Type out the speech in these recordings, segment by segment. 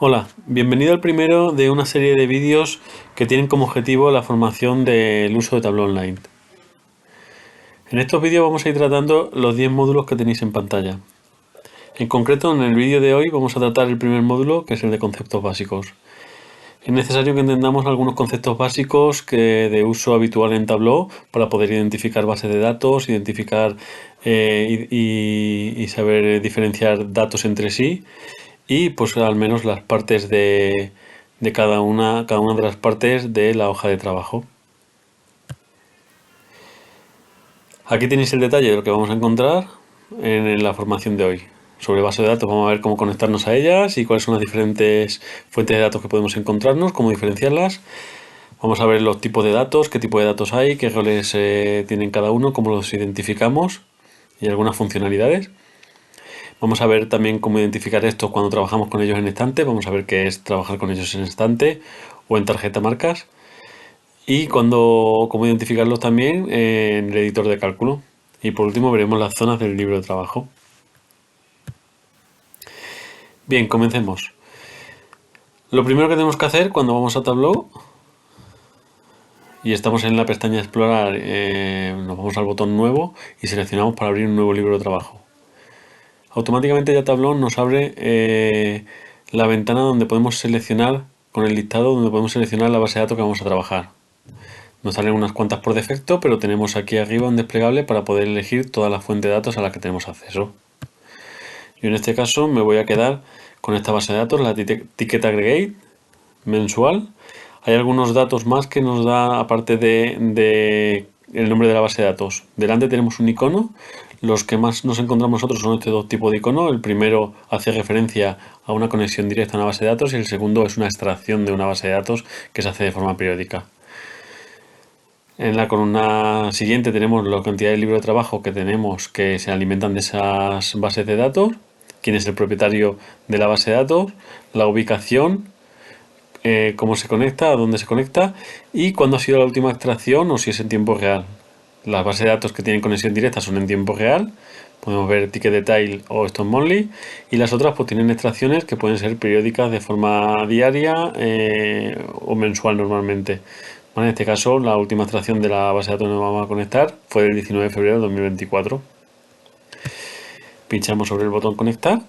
Hola, bienvenido al primero de una serie de vídeos que tienen como objetivo la formación del uso de Tableau Online. En estos vídeos vamos a ir tratando los 10 módulos que tenéis en pantalla. En concreto, en el vídeo de hoy vamos a tratar el primer módulo, que es el de conceptos básicos. Es necesario que entendamos algunos conceptos básicos de uso habitual en Tableau para poder identificar bases de datos, identificar y saber diferenciar datos entre sí y pues al menos las partes de cada una de las partes de la hoja de trabajo. Aquí tenéis el detalle de lo que vamos a encontrar en la formación de hoy. Sobre base de datos vamos a ver cómo conectarnos a ellas y cuáles son las diferentes fuentes de datos que podemos encontrarnos, cómo diferenciarlas. Vamos a ver los tipos de datos, qué tipo de datos hay, qué roles tienen cada uno, cómo los identificamos y algunas funcionalidades. Vamos a ver también cómo identificar esto cuando trabajamos con ellos en estante. Vamos a ver qué es trabajar con ellos en estante o en tarjeta marcas. Y cómo identificarlos también en el editor de cálculo. Y por último veremos las zonas del libro de trabajo. Bien, comencemos. Lo primero que tenemos que hacer cuando vamos a Tableau y estamos en la pestaña Explorar, nos vamos al botón Nuevo y seleccionamos para abrir un nuevo libro de trabajo. Automáticamente ya Tableau nos abre la ventana donde podemos seleccionar, con el listado, donde podemos seleccionar la base de datos que vamos a trabajar. Nos salen unas cuantas por defecto, pero tenemos aquí arriba un desplegable para poder elegir toda la fuente de datos a la que tenemos acceso. Yo en este caso me voy a quedar con esta base de datos, la Ticket Aggregate mensual. Hay algunos datos más que nos da, aparte de el nombre de la base de datos. Delante tenemos un icono. Los que más nos encontramos nosotros son este dos tipos de icono. El primero hace referencia a una conexión directa a una base de datos y el segundo es una extracción de una base de datos que se hace de forma periódica. En la columna siguiente tenemos la cantidad de libros de trabajo que tenemos que se alimentan de esas bases de datos, quién es el propietario de la base de datos, la ubicación, cómo se conecta, a dónde se conecta y cuándo ha sido la última extracción o si es en tiempo real. Las bases de datos que tienen conexión directa son en tiempo real, podemos ver Ticket Detail o Stone Monthly, y las otras pues tienen extracciones que pueden ser periódicas de forma diaria o mensual normalmente. Bueno, en este caso la última extracción de la base de datos que nos vamos a conectar fue el 19 de febrero de 2024. Pinchamos sobre el botón conectar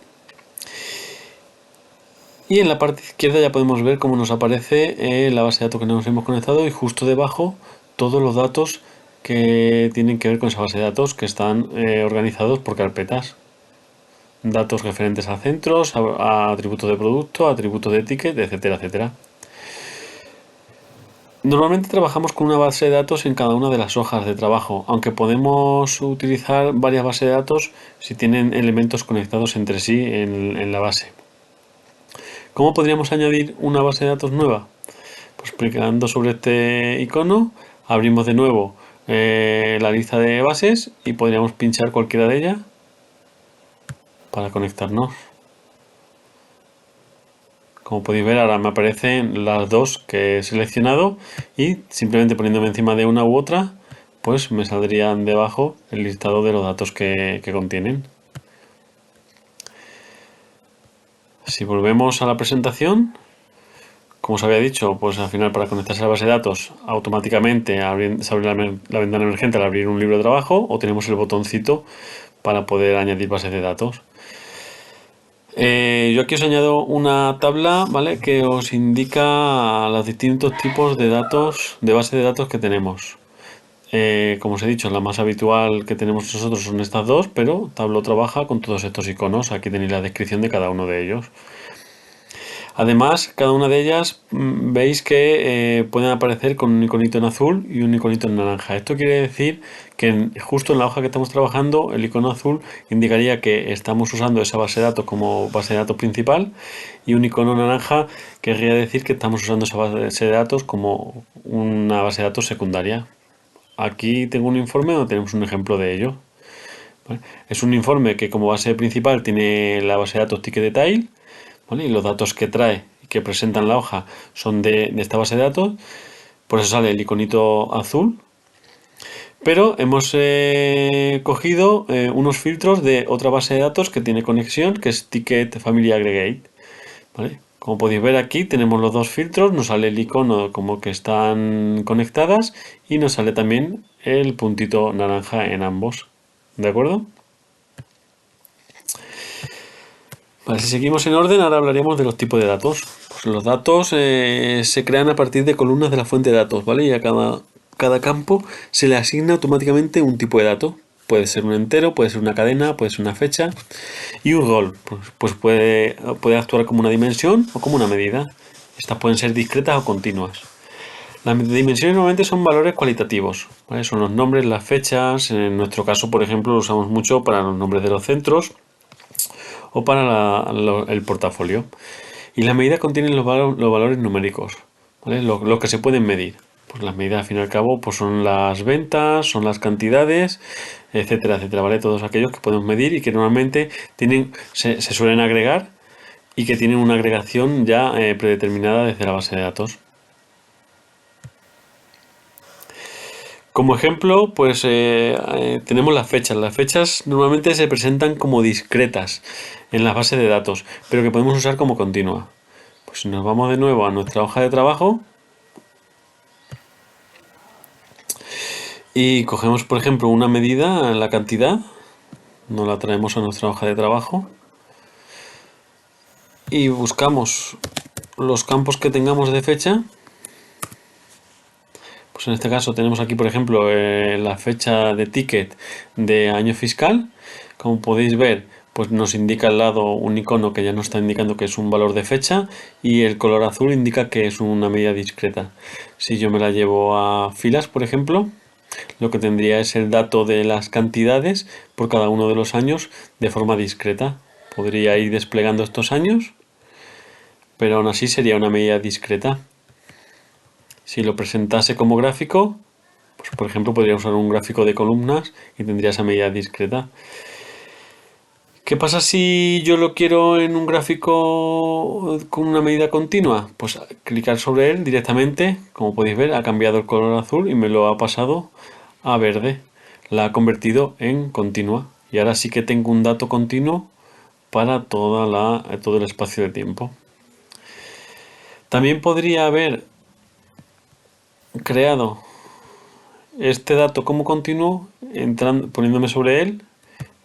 y en la parte izquierda ya podemos ver cómo nos aparece la base de datos que nos hemos conectado y justo debajo todos los datos que tienen que ver con esa base de datos, que están organizados por carpetas. Datos referentes a centros, a atributos de producto, a atributos de ticket, etcétera, etcétera. Normalmente trabajamos con una base de datos en cada una de las hojas de trabajo, aunque podemos utilizar varias bases de datos si tienen elementos conectados entre sí en la base. ¿Cómo podríamos añadir una base de datos nueva? Pues clicando sobre este icono, abrimos de nuevo la lista de bases y podríamos pinchar cualquiera de ellas para conectarnos. Como podéis ver, ahora me aparecen las dos que he seleccionado y simplemente poniéndome encima de una u otra, pues me saldrían debajo el listado de los datos que contienen. Si volvemos a la presentación, como os había dicho, pues al final para conectarse a la base de datos automáticamente se abre la ventana emergente al abrir un libro de trabajo o tenemos el botoncito para poder añadir bases de datos. Yo aquí os añado una tabla, ¿vale? Que os indica los distintos tipos de datos, de base de datos que tenemos. Como os he dicho, la más habitual que tenemos nosotros son estas dos, pero Tableau trabaja con todos estos iconos. Aquí tenéis la descripción de cada uno de ellos. Además, cada una de ellas veis que pueden aparecer con un iconito en azul y un iconito en naranja. Esto quiere decir que justo en la hoja que estamos trabajando, el icono azul indicaría que estamos usando esa base de datos como base de datos principal y un icono naranja querría decir que estamos usando esa base de datos como una base de datos secundaria. Aquí tengo un informe donde tenemos un ejemplo de ello. ¿Vale? Es un informe que como base principal tiene la base de datos Ticket Detail, ¿vale? Y los datos que trae y que presenta en la hoja son de esta base de datos, por eso sale el iconito azul. Pero hemos cogido unos filtros de otra base de datos que tiene conexión, que es Ticket Family Aggregate. ¿Vale? Como podéis ver aquí tenemos los dos filtros, nos sale el icono como que están conectadas y nos sale también el puntito naranja en ambos. ¿De acuerdo? Vale, si seguimos en orden, ahora hablaríamos de los tipos de datos. Pues los datos se crean a partir de columnas de la fuente de datos, ¿vale? Y a cada campo se le asigna automáticamente un tipo de dato. Puede ser un entero, puede ser una cadena, puede ser una fecha. Y un rol, pues puede actuar como una dimensión o como una medida. Estas pueden ser discretas o continuas. Las dimensiones normalmente son valores cualitativos, ¿vale? Son los nombres, las fechas. En nuestro caso, por ejemplo, lo usamos mucho para los nombres de los centros o para el portafolio. Y las medidas contienen los valores numéricos, ¿vale? Lo que se pueden medir. Pues las medidas, al fin y al cabo, pues son las ventas, son las cantidades, etcétera, etcétera, ¿vale? Todos aquellos que podemos medir y que normalmente se suelen agregar y que tienen una agregación ya predeterminada desde la base de datos. Como ejemplo, pues tenemos las fechas. Las fechas normalmente se presentan como discretas en la base de datos, pero que podemos usar como continua. Pues si nos vamos de nuevo a nuestra hoja de trabajo y cogemos, por ejemplo, una medida, la cantidad, nos la traemos a nuestra hoja de trabajo y buscamos los campos que tengamos de fecha. Pues en este caso tenemos aquí, por ejemplo, la fecha de ticket de año fiscal. Como podéis ver, pues nos indica al lado un icono que ya nos está indicando que es un valor de fecha y el color azul indica que es una medida discreta. Si yo me la llevo a filas, por ejemplo, lo que tendría es el dato de las cantidades por cada uno de los años de forma discreta. Podría ir desplegando estos años, pero aún así sería una medida discreta. Si lo presentase como gráfico, pues por ejemplo podría usar un gráfico de columnas y tendría esa medida discreta. ¿Qué pasa si yo lo quiero en un gráfico con una medida continua? Pues clicar sobre él directamente, como podéis ver, ha cambiado el color azul y me lo ha pasado a verde. La ha convertido en continua. Y ahora sí que tengo un dato continuo para todo el espacio de tiempo. También podría haber creado este dato como continuo, poniéndome sobre él,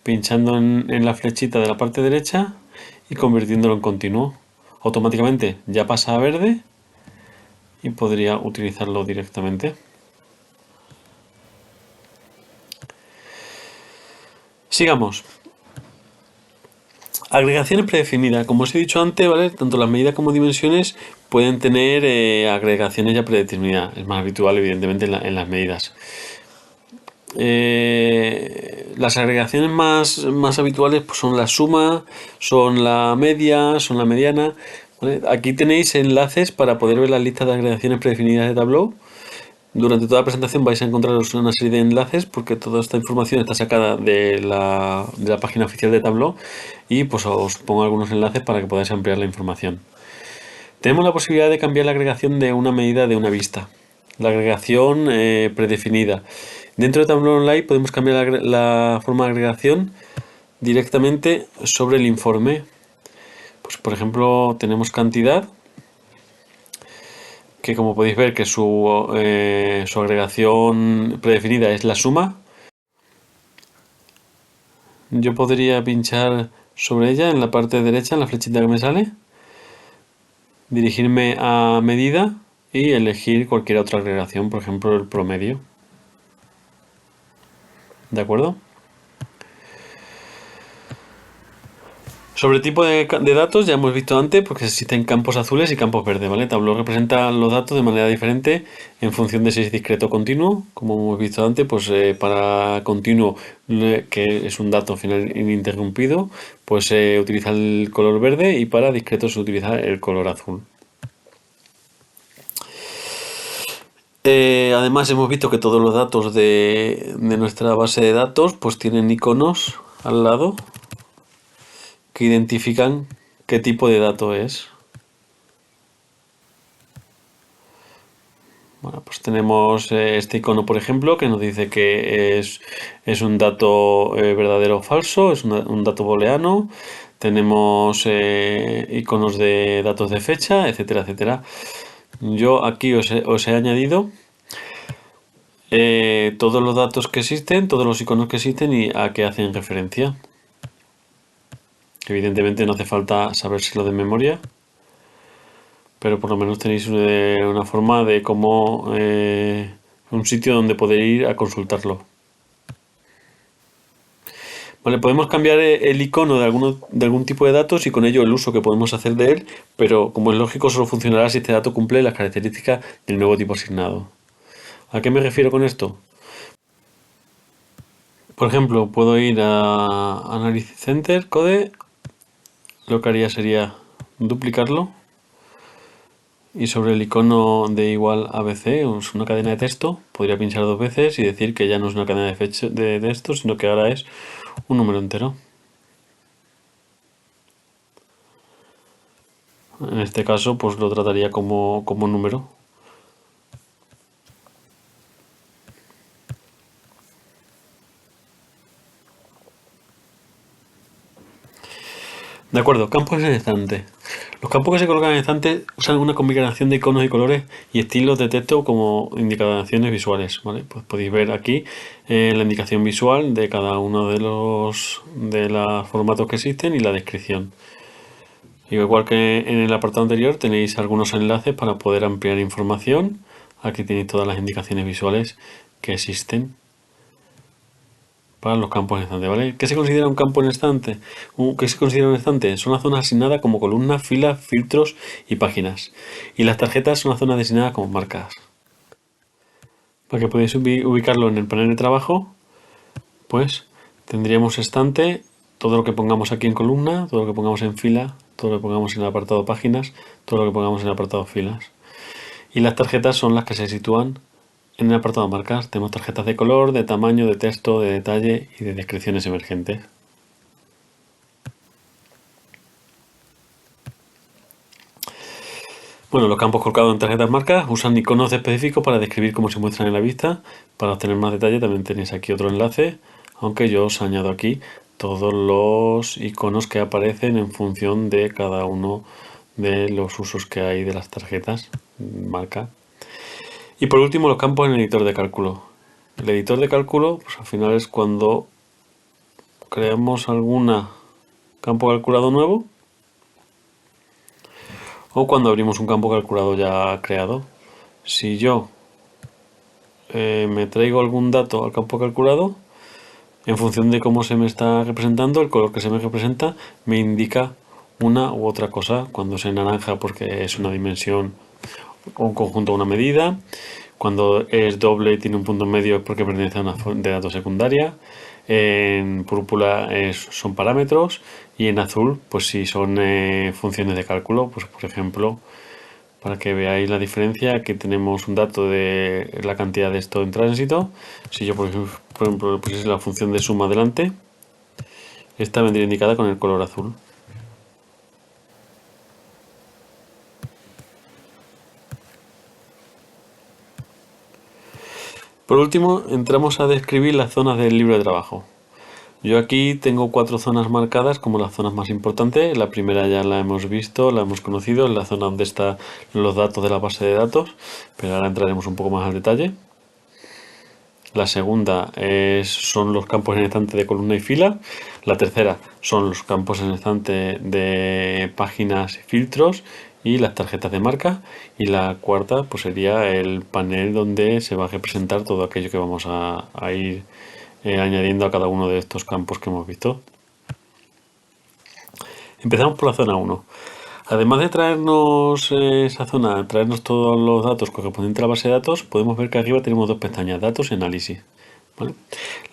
pinchando en la flechita de la parte derecha y convirtiéndolo en continuo. Automáticamente ya pasa a verde y podría utilizarlo directamente. Sigamos. Agregaciones predefinidas. Como os he dicho antes, ¿vale? Tanto las medidas como dimensiones pueden tener agregaciones ya predeterminadas. Es más habitual, evidentemente, en las medidas. Las agregaciones más habituales pues, son la suma, son la media, son la mediana. ¿Vale? Aquí tenéis enlaces para poder ver las listas de agregaciones predefinidas de Tableau. Durante toda la presentación vais a encontraros una serie de enlaces porque toda esta información está sacada de la página oficial de Tableau y pues os pongo algunos enlaces para que podáis ampliar la información. Tenemos la posibilidad de cambiar la agregación de una medida de una vista. La agregación predefinida. Dentro de Tableau Online podemos cambiar la forma de agregación directamente sobre el informe. Pues por ejemplo tenemos cantidad, que como podéis ver que su agregación predefinida es la suma. Yo podría pinchar sobre ella en la parte derecha, en la flechita que me sale, dirigirme a medida y elegir cualquier otra agregación, por ejemplo el promedio. ¿De acuerdo? Sobre el tipo de datos ya hemos visto antes porque existen campos azules y campos verdes, ¿vale? Tableau representa los datos de manera diferente en función de si es discreto o continuo. Como hemos visto antes, pues para continuo, que es un dato final ininterrumpido, pues se utiliza el color verde y para discreto se utiliza el color azul. Además hemos visto que todos los datos de nuestra base de datos pues tienen iconos al lado que identifican qué tipo de dato es. Bueno, pues tenemos este icono, por ejemplo, que nos dice que es un dato verdadero o falso, es un dato booleano. tenemos iconos de datos de fecha, etcétera, etcétera. Yo aquí os he añadido todos los datos que existen, todos los iconos que existen y a qué hacen referencia. Evidentemente no hace falta sabérselo de memoria, pero por lo menos tenéis una forma de cómo un sitio donde poder ir a consultarlo. Vale, podemos cambiar el icono de algún tipo de datos y con ello el uso que podemos hacer de él, pero como es lógico solo funcionará si este dato cumple las características del nuevo tipo asignado. ¿A qué me refiero con esto? Por ejemplo, puedo ir a Analysis Center, Code, lo que haría sería duplicarlo y sobre el icono de igual ABC, es una cadena de texto, podría pinchar dos veces y decir que ya no es una cadena de texto, sino que ahora es un número entero. En este caso, pues lo trataría como número. De acuerdo, campos en estante. Los campos que se colocan en estante usan una combinación de iconos y colores y estilos de texto como indicaciones visuales, ¿vale? Pues podéis ver aquí la indicación visual de cada uno de los formatos que existen y la descripción. Igual que en el apartado anterior tenéis algunos enlaces para poder ampliar información. Aquí tenéis todas las indicaciones visuales que existen para los campos en estante, ¿vale? ¿Qué se considera un campo en estante? ¿Qué se considera un estante? Son las zonas asignadas como columnas, filas, filtros y páginas. Y las tarjetas son las zonas designadas como marcas. Para que podáis ubicarlo en el panel de trabajo, pues tendríamos estante, todo lo que pongamos aquí en columna, todo lo que pongamos en fila, todo lo que pongamos en el apartado páginas, todo lo que pongamos en el apartado filas. Y las tarjetas son las que se sitúan en el apartado marcas. Tenemos tarjetas de color, de tamaño, de texto, de detalle y de descripciones emergentes. Bueno, los campos colocados en tarjetas marcas usan iconos específicos para describir cómo se muestran en la vista. Para obtener más detalle también tenéis aquí otro enlace, aunque yo os añado aquí todos los iconos que aparecen en función de cada uno de los usos que hay de las tarjetas marca. Y por último, los campos en el editor de cálculo. El editor de cálculo, pues al final es cuando creamos algún campo calculado nuevo o cuando abrimos un campo calculado ya creado. Si yo me traigo algún dato al campo calculado, en función de cómo se me está representando, el color que se me representa me indica una u otra cosa. Cuando es en naranja porque es una dimensión o un conjunto a una medida. Cuando es doble y tiene un punto medio es porque pertenece a una de datos secundaria. En púrpura son parámetros y en azul pues si son funciones de cálculo, pues por ejemplo, para que veáis la diferencia, aquí tenemos un dato de la cantidad de esto en tránsito. Si yo por ejemplo pusiese la función de suma delante, esta vendría indicada con el color azul. Por último, entramos a describir las zonas del libro de trabajo. Yo aquí tengo 4 zonas marcadas como las zonas más importantes. La primera ya la hemos visto, la hemos conocido, es la zona donde están los datos de la base de datos, pero ahora entraremos un poco más al detalle. La segunda son los campos en estante de columna y fila. La tercera son los campos en estante de páginas y filtros y las tarjetas de marca. Y la cuarta pues sería el panel donde se va a representar todo aquello que vamos a ir añadiendo a cada uno de estos campos que hemos visto. Empezamos por la zona 1. Además de traernos esa zona, traernos todos los datos correspondientes a la base de datos, podemos ver que arriba tenemos dos pestañas, datos y análisis. ¿Vale?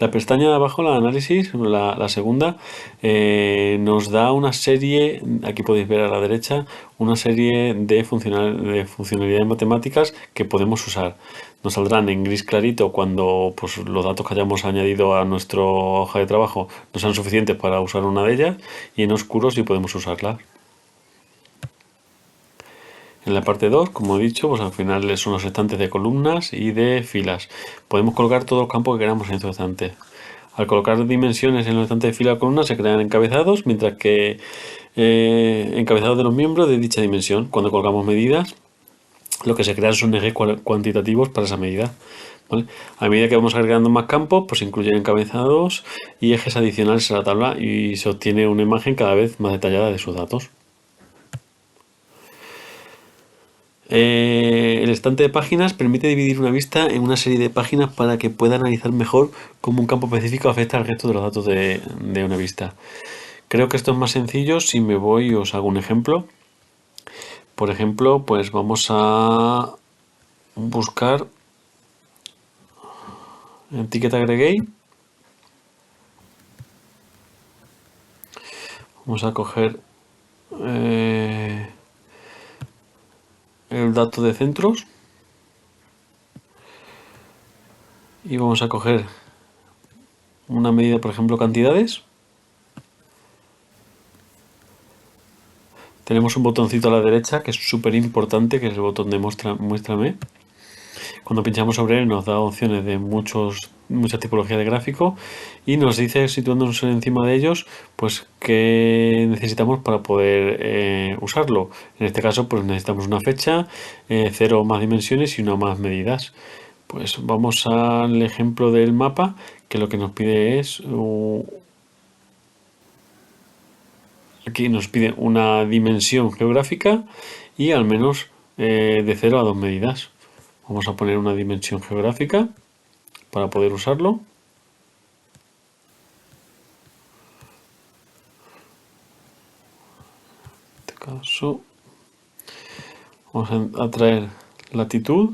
La pestaña de abajo, la análisis, la segunda, nos da una serie, aquí podéis ver a la derecha, una serie de funcionalidades matemáticas que podemos usar. Nos saldrán en gris clarito cuando pues, los datos que hayamos añadido a nuestra hoja de trabajo no sean suficientes para usar una de ellas, y en oscuro si podemos usarla. En la parte 2, como he dicho, pues al final son los estantes de columnas y de filas. Podemos colocar todos los campos que queramos en estos estantes. Al colocar dimensiones en los estantes de fila o columna se crean encabezados, mientras que encabezados de los miembros de dicha dimensión. Cuando colgamos medidas, lo que se crean son ejes cuantitativos para esa medida. ¿Vale? A medida que vamos agregando más campos, pues se incluyen encabezados y ejes adicionales a la tabla y se obtiene una imagen cada vez más detallada de sus datos. El estante de páginas permite dividir una vista en una serie de páginas para que pueda analizar mejor cómo un campo específico afecta al resto de los datos de una vista. Creo que esto es más sencillo si me voy y os hago un ejemplo. Por ejemplo, pues vamos a buscar en Ticket Aggregate. Vamos a coger el dato de centros y vamos a coger una medida, por ejemplo, cantidades. Tenemos un botoncito a la derecha que es súper importante, que es el botón de muéstrame. Cuando pinchamos sobre él nos da opciones de mucha tipología de gráfico y nos dice, situándonos encima de ellos, pues qué necesitamos para poder usarlo. En este caso, pues necesitamos una fecha, 0 más dimensiones y una más medidas. Pues vamos al ejemplo del mapa, que lo que nos pide es aquí nos pide una dimensión geográfica y al menos de 0 a 2 medidas. Vamos a poner una dimensión geográfica para poder usarlo. En este caso, vamos a traer latitud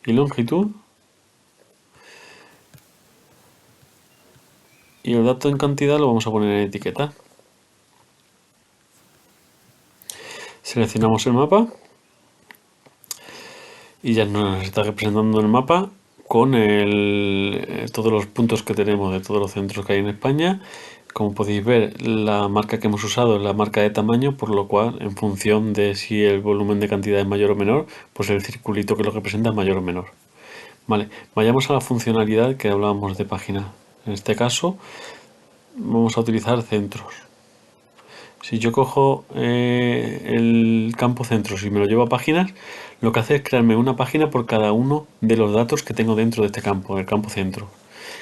y longitud. Y el dato en cantidad lo vamos a poner en etiqueta. Seleccionamos el mapa y ya nos está representando el mapa con todos los puntos que tenemos de todos los centros que hay en España. Como podéis ver, la marca que hemos usado es la marca de tamaño, por lo cual, en función de si el volumen de cantidad es mayor o menor, pues el circulito que lo representa es mayor o menor. Vale, vayamos a la funcionalidad que hablábamos de página. En este caso, vamos a utilizar centros. Si yo cojo el campo centros y me lo llevo a páginas, lo que hace es crearme una página por cada uno de los datos que tengo dentro de este campo, el campo centro.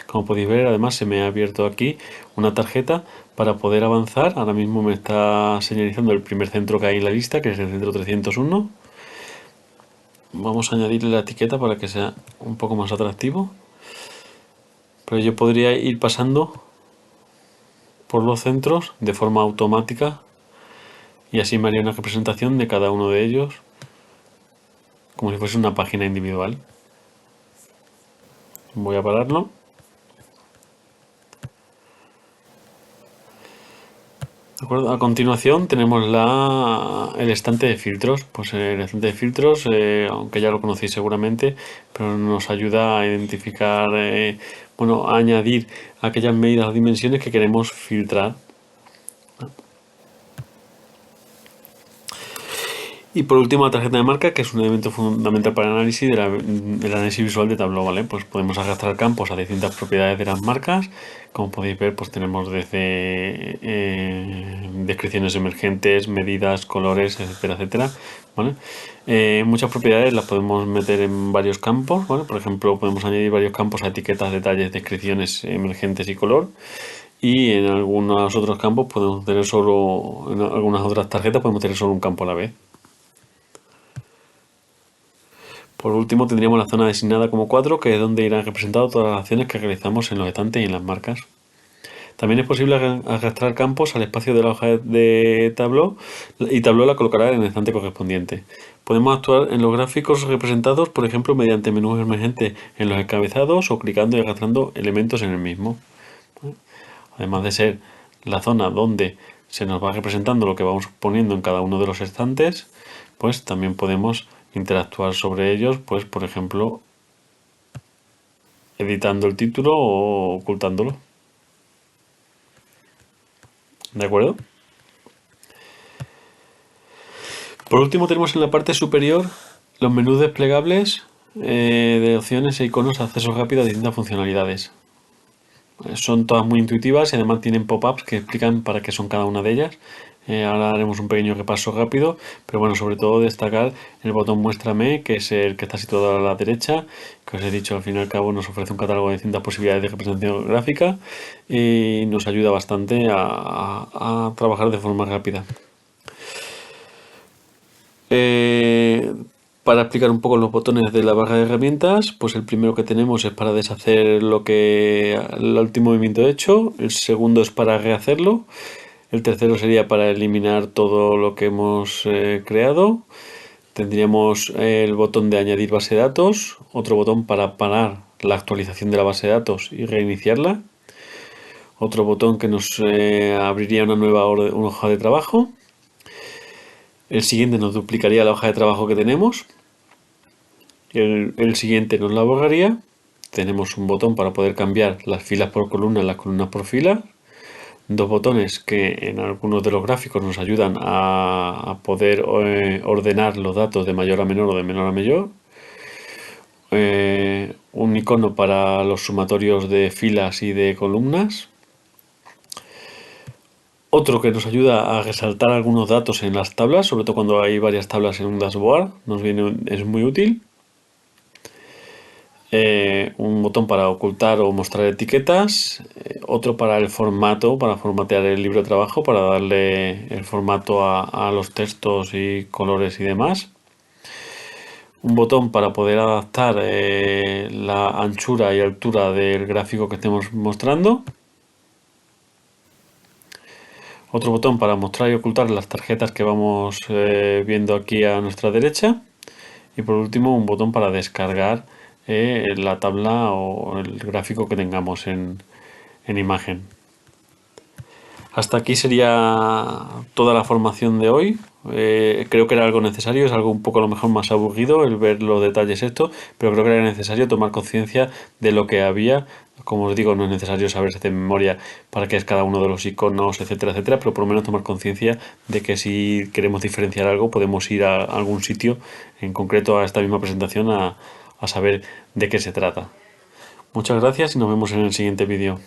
Como podéis ver, además se me ha abierto aquí una tarjeta para poder avanzar. Ahora mismo me está señalizando el primer centro que hay en la lista, que es el centro 301. Vamos a añadirle la etiqueta para que sea un poco más atractivo. Pero yo podría ir pasando por los centros de forma automática y así me haría una representación de cada uno de ellos como si fuese una página individual. Voy a pararlo. ¿De acuerdo? A continuación tenemos el estante de filtros. Pues el estante de filtros, aunque ya lo conocéis seguramente, pero nos ayuda a identificar, bueno, a añadir aquellas medidas o dimensiones que queremos filtrar. Y por último, la tarjeta de marca, que es un elemento fundamental para el análisis del análisis visual de Tableau, ¿vale? Pues podemos arrastrar campos a distintas propiedades de las marcas. Como podéis ver, pues tenemos desde descripciones emergentes, medidas, colores, etcétera, etcétera, ¿vale? Muchas propiedades las podemos meter en varios campos, ¿vale? Por ejemplo, podemos añadir varios campos a etiquetas, detalles, descripciones emergentes y color. Y en algunos otros campos podemos tener solo, en algunas otras tarjetas podemos tener solo un campo a la vez. Por último tendríamos la zona designada como cuadro, que es donde irán representadas todas las acciones que realizamos en los estantes y en las marcas. También es posible arrastrar campos al espacio de la hoja de Tableau y Tableau la colocará en el estante correspondiente. Podemos actuar en los gráficos representados, por ejemplo, mediante menús emergentes en los encabezados o clicando y arrastrando elementos en el mismo. Además de ser la zona donde se nos va representando lo que vamos poniendo en cada uno de los estantes, pues también podemos interactuar sobre ellos, pues por ejemplo, editando el título o ocultándolo. ¿De acuerdo? Por último tenemos en la parte superior los menús desplegables de opciones e iconos de acceso rápido a distintas funcionalidades. son todas muy intuitivas y además tienen pop-ups que explican para qué son cada una de ellas. Ahora haremos un pequeño repaso rápido, pero bueno, sobre todo destacar el botón Muéstrame, que es el que está situado a la derecha, que os he dicho, al fin y al cabo nos ofrece un catálogo de distintas posibilidades de representación gráfica y nos ayuda bastante a trabajar de forma rápida. Eh, para explicar un poco los botones de la barra de herramientas, pues el primero que tenemos es para deshacer el último movimiento hecho, el segundo es para rehacerlo, el tercero sería para eliminar todo lo que hemos creado. Tendríamos el botón de añadir base de datos, otro botón para parar la actualización de la base de datos y reiniciarla, otro botón que nos abriría una nueva una hoja de trabajo. El siguiente nos duplicaría la hoja de trabajo que tenemos. El siguiente nos la borraría. Tenemos un botón para poder cambiar las filas por columnas, las columnas por filas. Dos botones que en algunos de los gráficos nos ayudan a poder ordenar los datos de mayor a menor o de menor a mayor. Un icono para los sumatorios de filas y de columnas. Otro que nos ayuda a resaltar algunos datos en las tablas, sobre todo cuando hay varias tablas en un dashboard, es muy útil. Un botón para ocultar o mostrar etiquetas, otro para el formato, para formatear el libro de trabajo, para darle el formato a los textos y colores y demás. Un botón para poder adaptar la anchura y altura del gráfico que estemos mostrando. Otro botón para mostrar y ocultar las tarjetas que vamos viendo aquí a nuestra derecha. Y por último un botón para descargar la tabla o el gráfico que tengamos en imagen. Hasta aquí sería toda la formación de hoy. Creo que era algo necesario, es algo un poco a lo mejor más aburrido el ver los detalles esto, pero creo que era necesario tomar conciencia de lo que había. Como os digo, no es necesario saberse de memoria para qué es cada uno de los iconos, etcétera, etcétera, pero por lo menos tomar conciencia de que si queremos diferenciar algo podemos ir a algún sitio, en concreto a esta misma presentación, a saber de qué se trata. Muchas gracias y nos vemos en el siguiente vídeo.